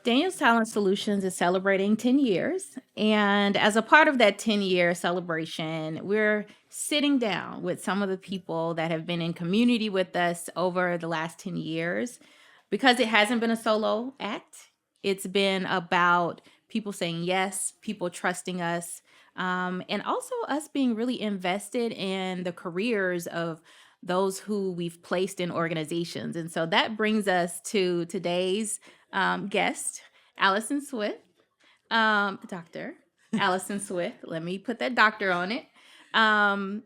Daniels Talent Solutions is celebrating 10 years. And as a part of that 10-year celebration, we're sitting down with some of the people that have been in community with us over the last 10 years because it hasn't been a solo act. It's been about people saying yes, people trusting us, and also us being really invested in the careers of those who we've placed in organizations. And so that brings us to today's guest, Allisyn Swift, Dr. Allisyn Swift. Let me put that doctor on it. Um,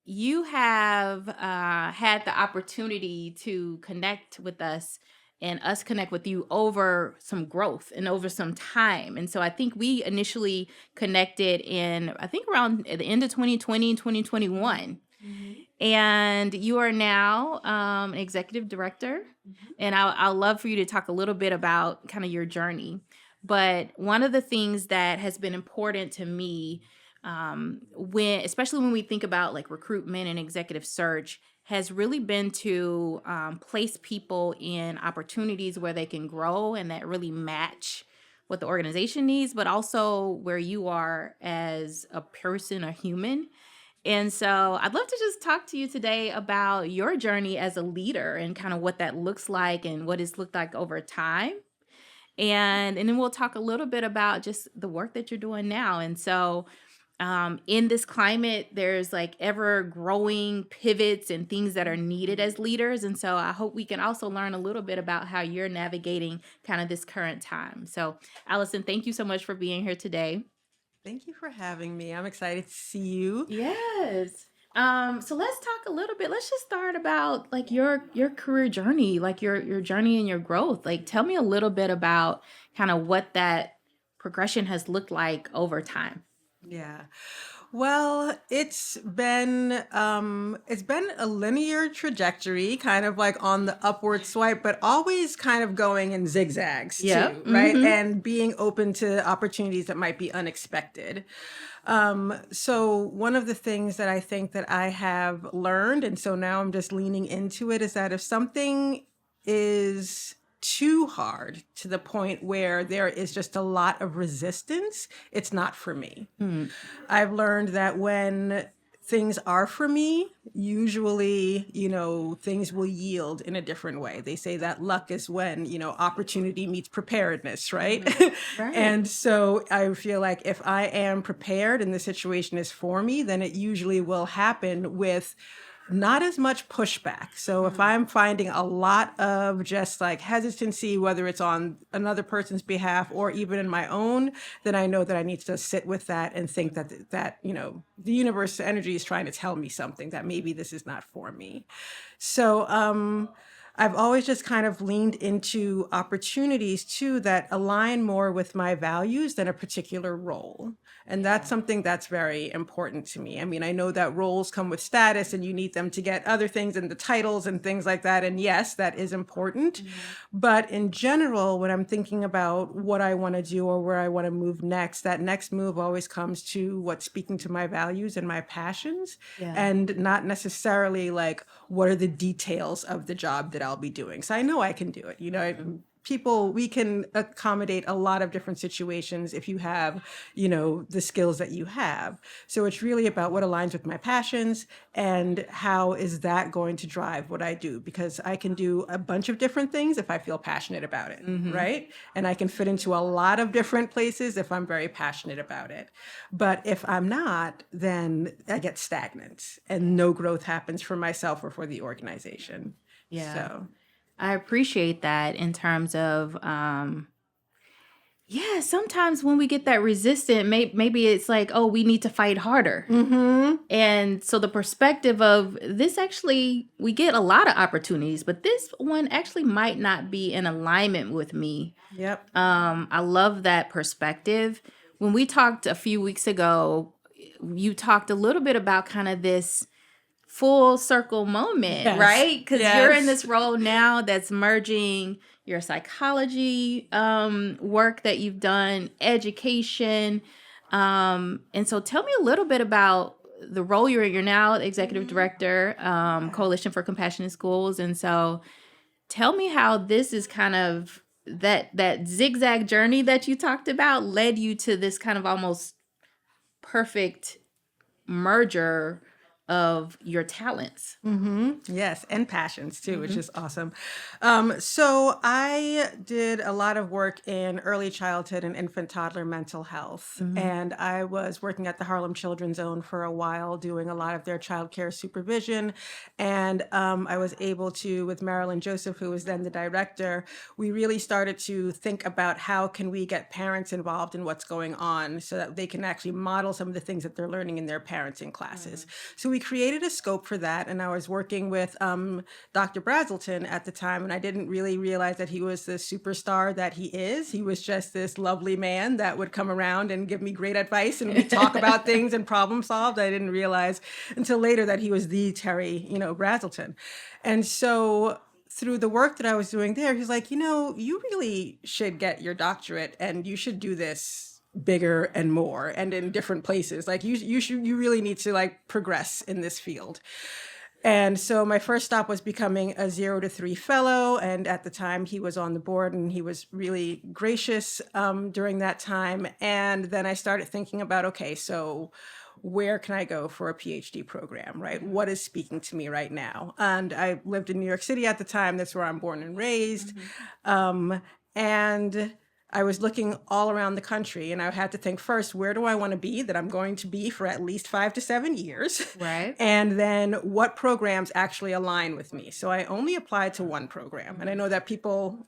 you have had the opportunity to connect with us and us connect with you over some growth and over some time. And so I think we initially connected in, I think around at the end of 2020, 2021. And you are now an executive director. And I'll love for you to talk a little bit about kind of your journey. But one of the things that has been important to me, especially when we think about like recruitment and executive search, has really been to place people in opportunities where they can grow and that really match what the organization needs, but also where you are as a person, a human. And so I'd love to just talk to you today about your journey as a leader and kind of what that looks like and what it's looked like over time. And then we'll talk a little bit about just the work that you're doing now. And so in this climate, there's like ever growing pivots and things that are needed as leaders. And so I hope we can also learn a little bit about how you're navigating kind of this current time. So Allisyn, thank you so much for being here today. Thank you for having me. I'm excited to see you. Yes. So let's talk a little bit. Let's just start about like your career journey, like your journey and your growth. Like tell me a little bit about kind of what that progression has looked like over time. Yeah. Well, it's been a linear trajectory, kind of like on the upward swipe, but always kind of going in zigzags Yep. too, right? Mm-hmm. And being open to opportunities that might be unexpected. So one of the things that I think that I have learned, and so now I'm just leaning into it, is that if something is too hard to the point where there is just a lot of resistance, it's not for me. Mm. I've learned that when things are for me, usually, things will yield in a different way. They say that luck is when, opportunity meets preparedness, right? Right. And so I feel like if I am prepared and the situation is for me, then it usually will happen with not as much pushback. So if I'm finding a lot of just like hesitancy, whether it's on another person's behalf or even in my own, then I know that I need to sit with that and think that the universe energy is trying to tell me something, that maybe this is not for me. So I've always just kind of leaned into opportunities too that align more with my values than a particular role. And that's something that's very important to me. I mean, I know that roles come with status and you need them to get other things and the titles and things like that. And yes, that is important. But in general, when I'm thinking about what I want to do or where I want to move next, that next move always comes to what's speaking to my values and my passions, Yeah. and not necessarily like what are the details of the job that I'll be doing. So I know I can do it. People, we can accommodate a lot of different situations if you have, the skills that you have. So it's really about what aligns with my passions and how is that going to drive what I do, because I can do a bunch of different things if I feel passionate about it, right? And I can fit into a lot of different places if I'm very passionate about it. But if I'm not, then I get stagnant and no growth happens for myself or for the organization. Yeah. So I appreciate that in terms of yeah, sometimes when we get that resistant, maybe it's like, oh, we need to fight harder. And so the perspective of this, actually, we get a lot of opportunities, but this one actually might not be in alignment with me. Yep. I love that perspective. When we talked a few weeks ago, you talked a little bit about kind of this full circle moment, Yes. right? Because you're in Yes. this role now that's merging your psychology work that you've done, education. And so tell me a little bit about the role you're in. You're now executive director, Coalition for Compassionate Schools. And so tell me how this is kind of that zigzag journey that you talked about led you to this kind of almost perfect merger of your talents. Yes, and passions too, which is awesome. So I did a lot of work in early childhood and infant toddler mental health, and I was working at the Harlem Children's Zone for a while, doing a lot of their child care supervision. And I was able to, with Marilyn Joseph, who was then the director, we really started to think about how can we get parents involved in what's going on so that they can actually model some of the things that they're learning in their parenting classes. So we created a scope for that, and I was working with Dr. Brazelton at the time, and I didn't really realize that he was the superstar that he is. He was just this lovely man that would come around and give me great advice, and we talk about things and problem solve. I didn't realize until later that he was the Terry, Brazelton. And so through the work that I was doing there, he's like, you really should get your doctorate, and you should do this bigger and more and in different places. Like you really need to like progress in this field. And so my first stop was becoming a 0 to 3 fellow. And at the time he was on the board, and he was really gracious during that time. And then I started thinking about, okay, so where can I go for a PhD program, right? What is speaking to me right now? And I lived in New York City at the time. That's where I'm born and raised. And I was looking all around the country, and I had to think first, where do I want to be that I'm going to be for at least 5 to 7 years? Right. And then what programs actually align with me? So I only applied to one program. And I know that people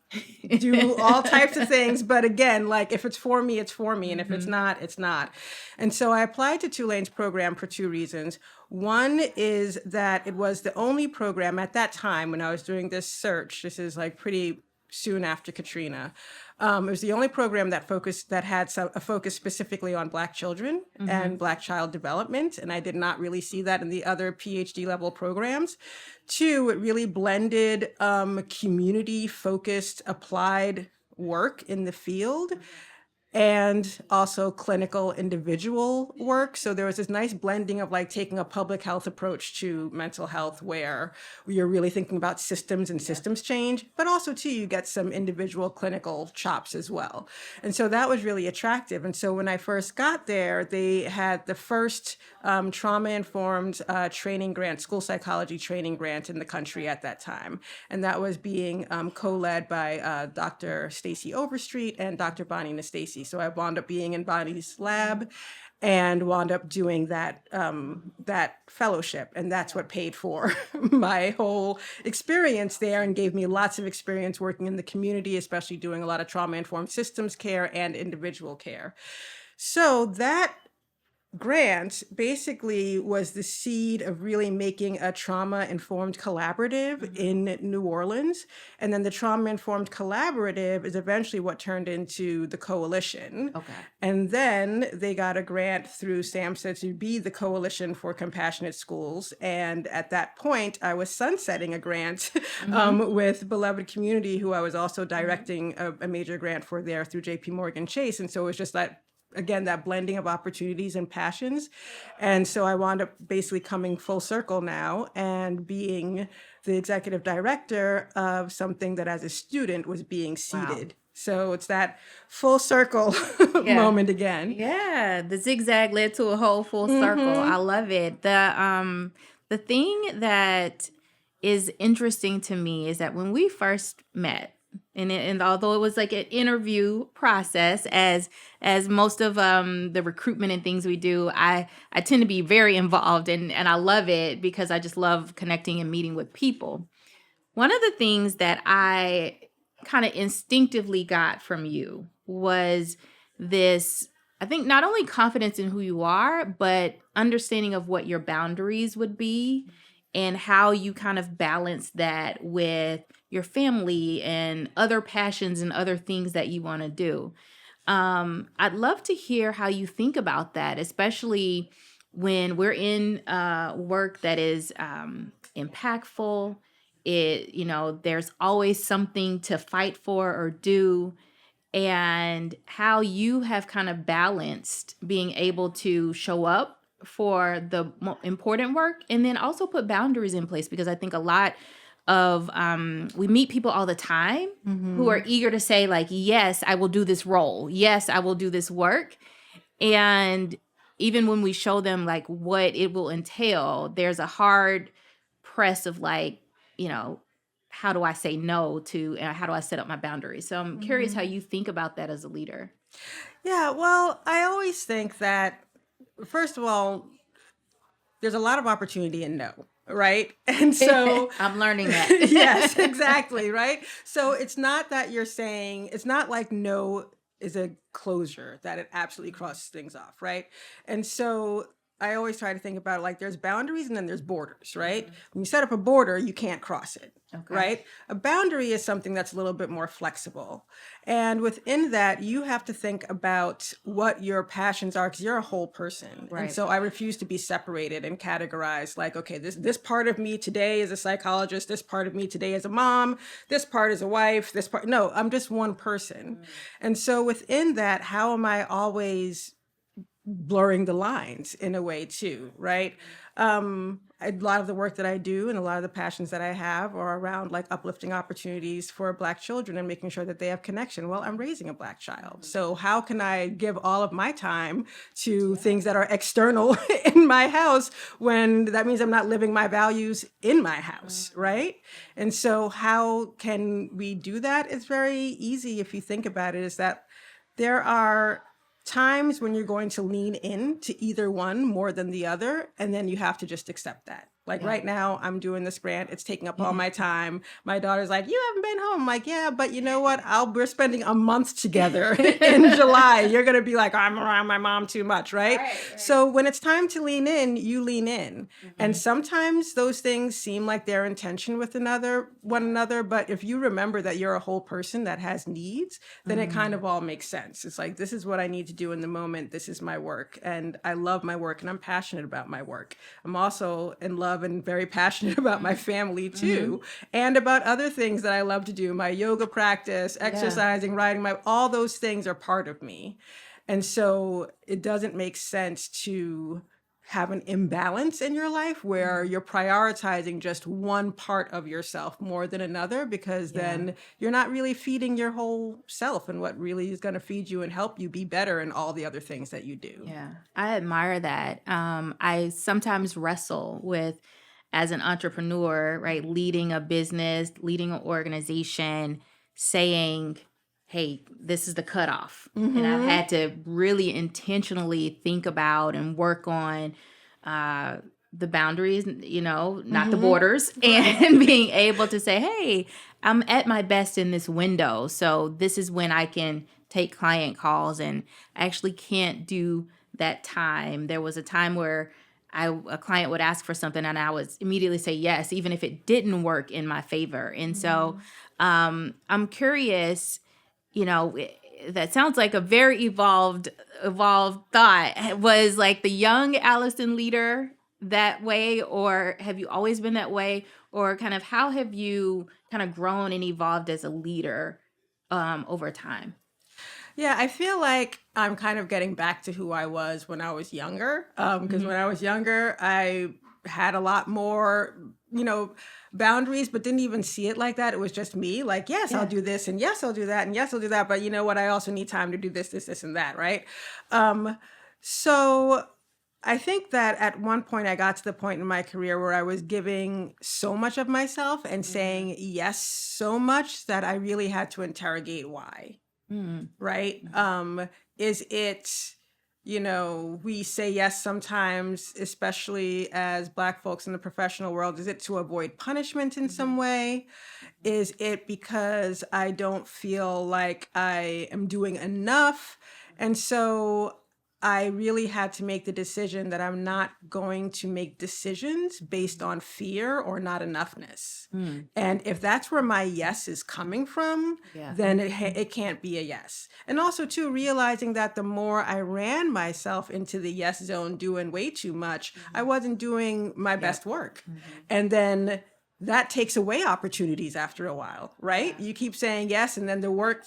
do all types of things, but again, like if it's for me, it's for me. And if it's not, it's not. And so I applied to Tulane's program for 2 reasons. One is that it was the only program at that time when I was doing this search. This is like pretty soon after Katrina. It was the only program that had a focus specifically on Black children and Black child development, and I did not really see that in the other PhD level programs. 2, it really blended community focused applied work in the field and also clinical individual work. So there was this nice blending of like taking a public health approach to mental health where you're really thinking about systems and systems change, but also too, you get some individual clinical chops as well. And so that was really attractive. And so when I first got there, they had the first trauma-informed training grant, school psychology training grant in the country at that time. And that was being co-led by Dr. Stacy Overstreet and Dr. Bonnie Nastasi. So I wound up being in Bonnie's lab and wound up doing that fellowship. And that's what paid for my whole experience there and gave me lots of experience working in the community, especially doing a lot of trauma-informed systems care and individual care. So that grant basically was the seed of really making a trauma-informed collaborative in New Orleans. And then the trauma-informed collaborative is eventually what turned into the coalition. Okay. And then they got a grant through SAMHSA to be the Coalition for Compassionate Schools. And at that point, I was sunsetting a grant with Beloved Community, who I was also directing a major grant for there through JP Morgan Chase. And so it was just that, again, that blending of opportunities and passions. And so I wound up basically coming full circle now and being the executive director of something that as a student was being seeded. Wow. So it's that full circle moment again. Yeah, the zigzag led to a whole full circle. I love it. The thing that is interesting to me is that when we first met, and although it was like an interview process, as most of the recruitment and things we do, I tend to be very involved, and I love it because I just love connecting and meeting with people. One of the things that I kind of instinctively got from you was this, I think, not only confidence in who you are, but understanding of what your boundaries would be and how you kind of balance that with your family and other passions and other things that you want to do. I'd love to hear how you think about that, especially when we're in work that is impactful. There's always something to fight for or do, and how you have kind of balanced being able to show up for the important work and then also put boundaries in place, because I think a lot we meet people all the time who are eager to say like, yes, I will do this role. Yes, I will do this work. And even when we show them like what it will entail, there's a hard press of like, you know, how do I say no to, and how do I set up my boundaries? So I'm curious how you think about that as a leader. Yeah, well, I always think that, first of all, there's a lot of opportunity in no, right? And so, I'm learning that. yes, exactly, right? So it's not that you're saying, it's not like no is a closure, that it absolutely crosses things off, right? And so I always try to think about it like there's boundaries and then there's borders, right? When you set up a border, you can't cross it. Okay. Right? A boundary is something that's a little bit more flexible. And within that, you have to think about what your passions are because you're a whole person. And Right. so I refuse to be separated and categorized like, okay, this part of me today is a psychologist, this part of me today is a mom, this part is a wife, this part. No, I'm just one person. And so within that, how am I always blurring the lines in a way too, right? A lot of the work that I do and a lot of the passions that I have are around like uplifting opportunities for Black children and making sure that they have connection. Well, I'm raising a Black child. So how can I give all of my time to things that are external in my house when that means I'm not living my values in my house, right? And so how can we do that? It's very easy if you think about it, is that there are times when you're going to lean in to either one more than the other, and then you have to just accept that. Like right now, I'm doing this grant. It's taking up all my time. My daughter's like, "You haven't been home." I'm like, "Yeah, but you know what? We're spending a month together in July. You're gonna be like, I'm around my mom too much, right? So when it's time to lean in, you lean in. And sometimes those things seem like they're in tension with one another. But if you remember that you're a whole person that has needs, then it kind of all makes sense. It's like, this is what I need to do in the moment. This is my work, and I love my work, and I'm passionate about my work. I'm also in love and very passionate about my family too, and about other things that I love to do. My yoga practice, exercising, writing, all those things are part of me. And so it doesn't make sense to have an imbalance in your life where you're prioritizing just one part of yourself more than another, because then you're not really feeding your whole self and what really is going to feed you and help you be better in all the other things that you do. Yeah, I admire that. I sometimes wrestle with, as an entrepreneur, right, leading a business, leading an organization, saying, hey, this is the cutoff. And I've had to really intentionally think about and work on the boundaries, you know, not the borders, and being able to say, hey, I'm at my best in this window. So this is when I can take client calls, and I actually can't do that time. There was a time where a client would ask for something and I would immediately say yes, even if it didn't work in my favor. And so I'm curious, you know, that sounds like a very evolved thought. Was like the young Allisyn leader that way, or have you always been that way? Or kind of how have you kind of grown and evolved as a leader over time? Yeah, I feel like I'm kind of getting back to who I was when I was younger. Because when I was younger, I had a lot more, boundaries, but didn't even see it like that. It was just me, like, yes, I'll do this, and yes, I'll do that, and yes, I'll do that. But you know what? I also need time to do this, and that, right? So I think that at one point I got to the point in my career where I was giving so much of myself and saying yes so much that I really had to interrogate why. Right? Is it, we say yes sometimes, especially as Black folks in the professional world, is it to avoid punishment in some way? Is it because I don't feel like I am doing enough? And so I really had to make the decision that I'm not going to make decisions based on fear or not enoughness. And if that's where my yes is coming from, then it can't be a yes. And also, too, realizing that the more I ran myself into the yes zone doing way too much, I wasn't doing my best work. And then that takes away opportunities after a while, right? You keep saying yes, and then the work,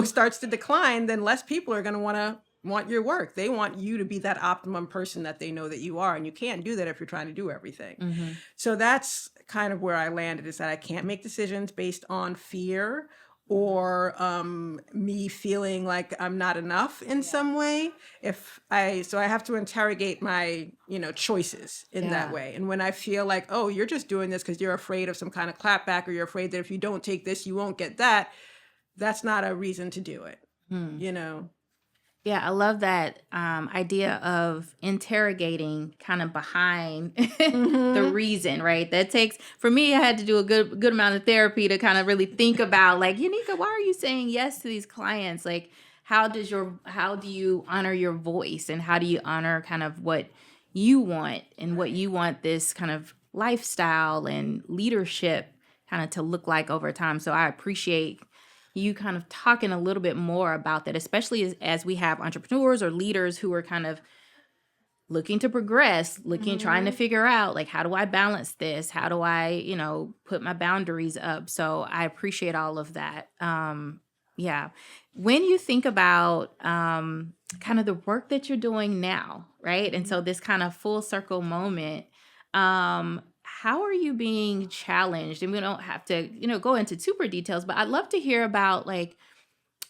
starts to decline, then less people are going to want your work. They want you to be that optimum person that they know that you are. And you can't do that if you're trying to do everything. So that's kind of where I landed, is that I can't make decisions based on fear or me feeling like I'm not enough in some way. So I have to interrogate my, choices in that Yeah. way. And when I feel like, oh, you're just doing this because you're afraid of some kind of clapback, or you're afraid that if you don't take this, you won't get that, that's not a reason to do it, Hmm. you know? Yeah, I love that idea of interrogating kind of behind the Mm-hmm. reason, right? That takes, for me, I had to do a good amount of therapy to kind of really think about, like, Yanika, why are you saying yes to these clients? Like, how do you honor your voice, and how do you honor kind of what you want, and what you want this kind of lifestyle and leadership kind of to look like over time? So I appreciate you kind of talking a little bit more about that, especially as we have entrepreneurs or leaders who are kind of looking to progress, trying to Mm-hmm. figure out, like, how do I balance this? How do I, put my boundaries up? So I appreciate all of that. Yeah. When you think about kind of the work that you're doing now, right? And so this kind of full circle moment, how are you being challenged? And we don't have to, go into super details, but I'd love to hear about, like,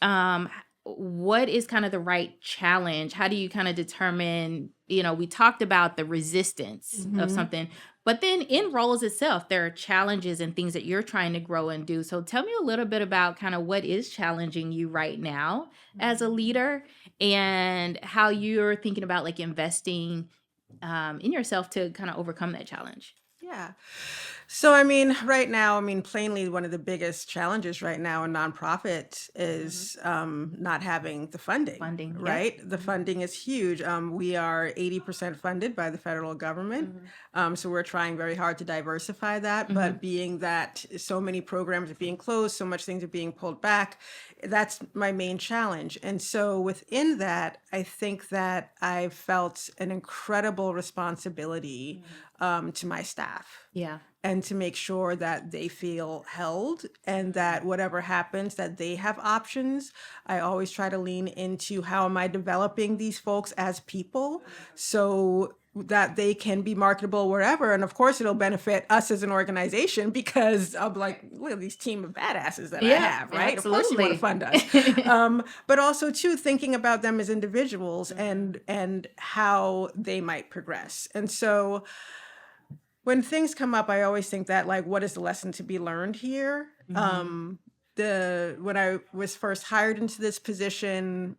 um what is kind of the right challenge? How do you kind of determine, we talked about the resistance of Mm-hmm. something, but then in roles itself there are challenges and things that you're trying to grow and do. So tell me a little bit about kind of what is challenging you right now as a leader, and how you're thinking about, like, investing in yourself to kind of overcome that challenge. Yeah. So, I mean, right now, I mean, plainly, one of the biggest challenges right now in nonprofit Mhm. is not having the funding, Funding. Yep. right? The funding is huge. We are 80% funded by the federal government. Mhm. So we're trying very hard to diversify that. But Mhm. being that so many programs are being closed, so much things are being pulled back, that's my main challenge. And so within that, I think that I've felt an incredible responsibility to my staff, Yeah. and to make sure that they feel held, and that whatever happens, that they have options. I always try to lean into, how am I developing these folks as people, so that they can be marketable wherever. And of course, it'll benefit us as an organization, because I'll be like, look at these team of badasses that I Yeah, have, right? Of course you want to absolutely. fund us. But also too, thinking about them as individuals, Mhm. and how they might progress. And so when things come up, I always think that, like, what is the lesson to be learned here? Mhm. When I was first hired into this position,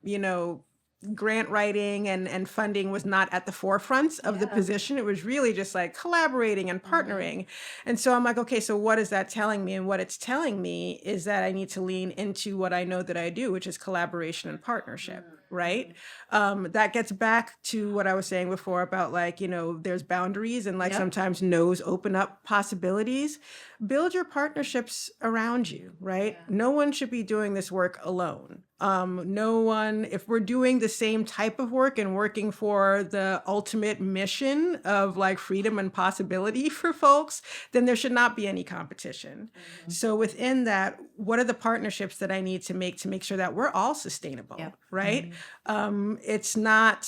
grant writing and funding was not at the forefront of the Yeah. position. It was really just like collaborating and Mhm. partnering. And so I'm like, okay, so what is that telling me? And what it's telling me is that I need to lean into what I know that I do, which is collaboration and partnership. Mhm. Right. Mhm. That gets back to what I was saying before about, like, there's boundaries, and like Yep. sometimes no's open up possibilities. Build your partnerships around you, right? Yeah. No one should be doing this work alone. No one, if we're doing the same type of work and working for the ultimate mission of, like, freedom and possibility for folks, then there should not be any competition. Mhm. So within that, what are the partnerships that I need to make sure that we're all sustainable, Yep. right? Mhm. It's not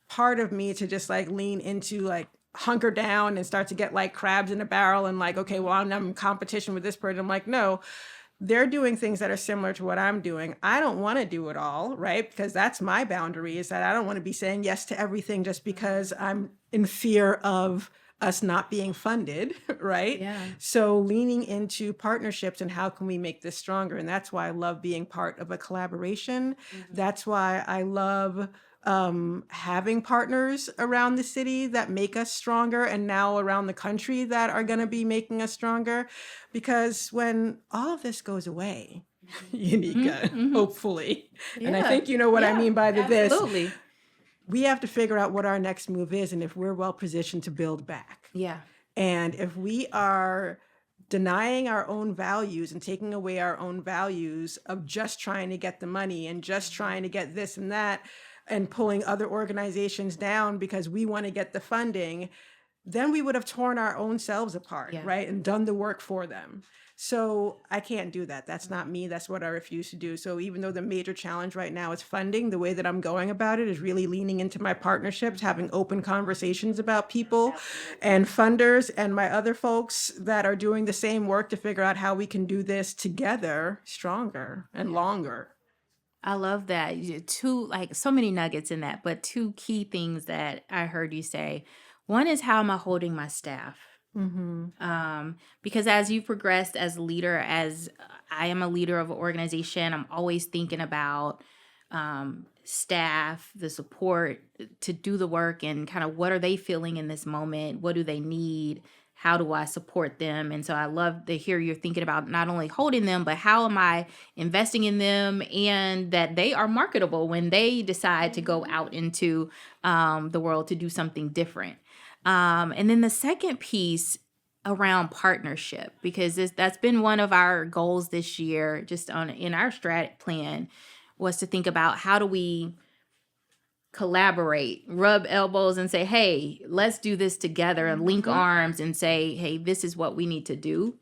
part of me to just, like, lean into, like, hunker down and start to get like crabs in a barrel, and like, okay, Mhm. well, I'm in competition with this person. I'm like, no, they're doing things that are similar to what I'm doing. I don't want to do it all, right? Because that's my boundary, is that I don't want to be saying yes to everything just because Mhm. I'm in fear of us not being funded, right? Yeah. So leaning into partnerships and how can we make this stronger? And that's why I love being part of a collaboration. Mhm. That's why I love having partners around the city that make us stronger, and now around the country that are going to be making us stronger. Because when all of this goes away, Mhm. Mhm. Unica, Mhm. hopefully, and I Yeah. think you know what I Yeah. mean by this, Absolutely. we have to figure out what our next move is, and if we're well positioned to build back. Yeah. And if we are denying our own values and taking away our own values of just trying to get the money and just Mhm. trying to get this and that, and pulling other organizations down because we want to get the funding, then we would have torn our own selves apart, Yeah. right? And done the work for them. So I can't do that. That's not me. That's what I refuse to do. So even though the major challenge right now is funding, the way that I'm going about it is really leaning into my partnerships, having open conversations about people and funders and my other folks that are doing the same work to figure out how we can do this together stronger and longer. I love that. Two, like so many nuggets in that, but two key things that I heard you say. One is, how am I holding my staff? Mm-hmm. Because as you progressed as a leader, as I am a leader of an organization, I'm always thinking about staff, the support to do the work, and kind of what are they feeling in this moment? What do they need? How do I support them? And so I love to hear you're thinking about not only holding them, but how am I investing in them, and that they are marketable when they decide to go out into the world to do something different. And then the second piece around partnership, because that's been one of our goals this year, just on in our strat plan, was to think about how do we collaborate, rub elbows, and say, hey, let's do this together, and link arms and say, hey, this is what we need to do.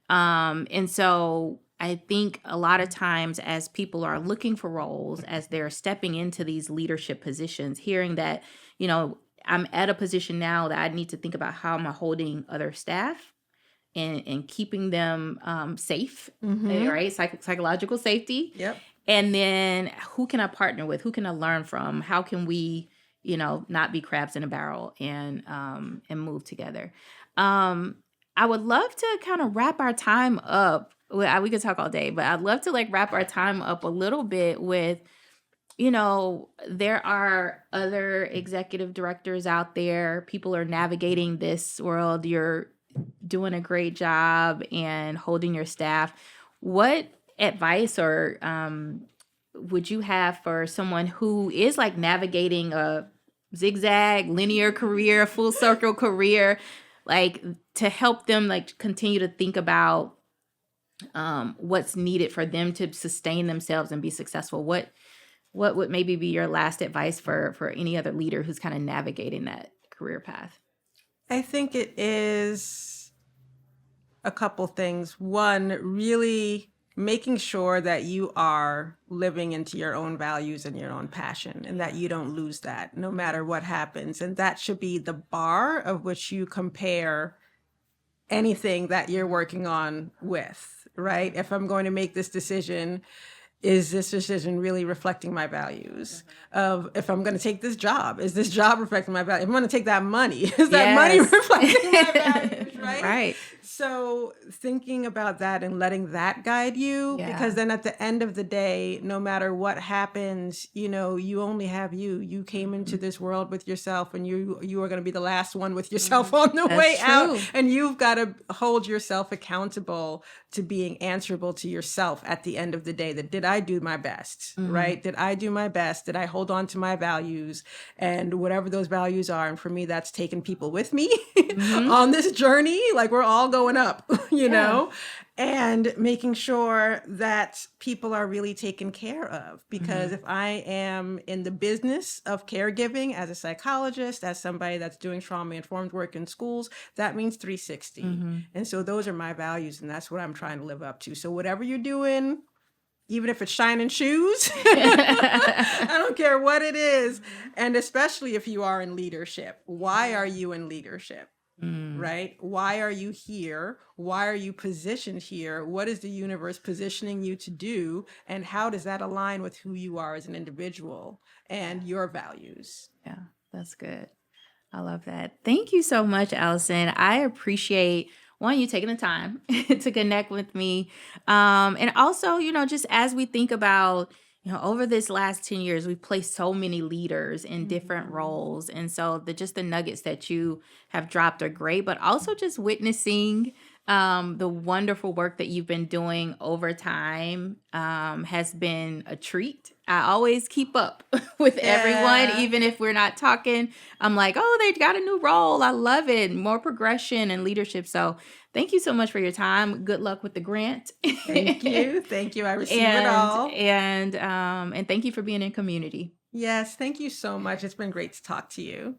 And so I think a lot of times as people are looking for roles, as they're stepping into these leadership positions, hearing that, I'm at a position now that I need to think about how am I holding other staff and keeping them safe, right? Psychological safety. Yep. And then who can I partner with? Who can I learn from? How can we, not be crabs in a barrel and move together? I would love to kind of wrap our time up. We could talk all day, but I'd love to wrap our time up a little bit with, there are other executive directors out there. People are navigating this world. You're doing a great job and holding your staff. What advice or would you have for someone who is navigating a zigzag, linear career, full circle career, to help them continue to think about what's needed for them to sustain themselves and be successful? What would maybe be your last advice for any other leader who's kind of navigating that career path? I think it is a couple things. One, really making sure that you are living into your own values and your own passion, and that you don't lose that no matter what happens. And that should be the bar of which you compare anything that you're working on with, right? If I'm going to make this decision, is this decision really reflecting my values? Of if I'm going to take this job, is this job reflecting my values? If I'm going to take that money, is that money reflecting my values, right? Right. So thinking about that and letting that guide you, because then at the end of the day, no matter what happens, you only have you. You came into this world with yourself, and you are going to be the last one with yourself on the way out. And you've got to hold yourself accountable to being answerable to yourself at the end of the day. That did I do my best, right? Did I do my best? Did I hold on to my values and whatever those values are? And for me, that's taking people with me on this journey. We're all going up, you know, and making sure that people are really taken care of. Because if I am in the business of caregiving as a psychologist, as somebody that's doing trauma-informed work in schools, that means 360. And so those are my values, and that's what I'm trying to live up to. So whatever you're doing, even if it's shining shoes, I don't care what it is. And especially if you are in leadership, why are you in leadership? Right? Why are you here? Why are you positioned here? What is the universe positioning you to do? And how does that align with who you are as an individual and your values? Yeah, that's good. I love that. Thank you so much, Allisyn. I appreciate you taking the time to connect with me. And also, just as we think about, over this last 10 years, we've placed so many leaders in different roles. And so the nuggets that you have dropped are great, but also just witnessing the wonderful work that you've been doing over time has been a treat. I always keep up with everyone, even if we're not talking. I'm like, oh, they got a new role. I love it. More progression and leadership. So thank you so much for your time. Good luck with the grant. Thank you. Thank you. I receive it all. And thank you for being in community. Yes. Thank you so much. It's been great to talk to you.